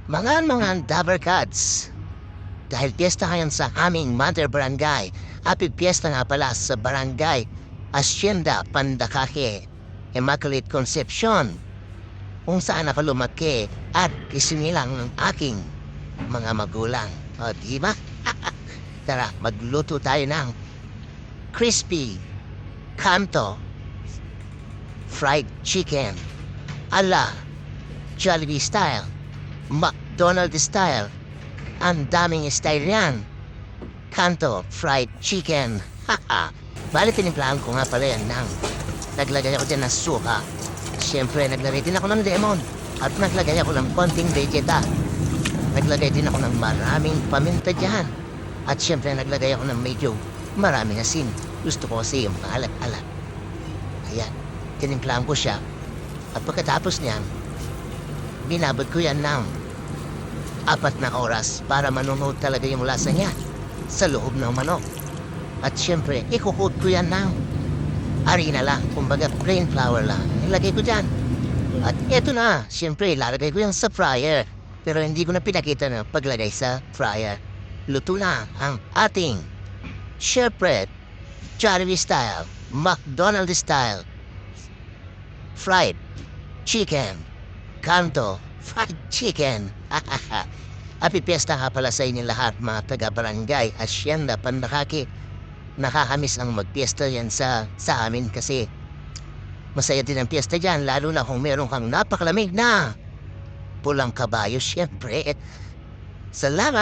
Mga Dabber Cats, dahil piyesta ngayon sa aming Mother Barangay, happy piyesta nga pala sa Barangay Hacienda Pandakake, Immaculate Concepcion, kung saan ako lumaki at isinilang ng aking mga magulang. O, diba? Tara, magluto tayo ng crispy kanto fried chicken ala Jollibee style, McDonald style. Ang daming style yan. Kanto fried chicken. Haha. Bali, tinimplahan ko nga pala yan ng naglagay ako dyan ng suka. Siyempre, naglagay din ako ng lemon. At naglagay ako ng konting vegeta. Naglagay din ako ng maraming paminta dyan. At siyempre, naglagay ako ng medyo maraming asin. Gusto ko kasi yung maalat-alat. Ayan, tinimplahan ko siya. At pagkatapos niyan, binabad ko yan ng 4 na oras para manunuot talaga yung lasa niya sa loob ng manok. At siyempre, ikukoat ko yan ng harina lang, kumbaga plain flour lang. Ilagay ko dyan. At eto na, siyempre, ilalagay ko yan sa fryer. Pero hindi ko na pinakita na paglagay sa fryer. Luto na ang ating siyempre, Jollibee style, McDonald style, fried chicken, kanto fried chicken. Happy Fiesta nga pala sa inyo lahat, mga taga-barangay Hacienda Pandakake. Nakakamiss ang magpiesta yan sa amin kasi masaya din ang piyesta dyan, lalo na kung meron kang napakalamig na pulang kabayo, syempre. Salamat!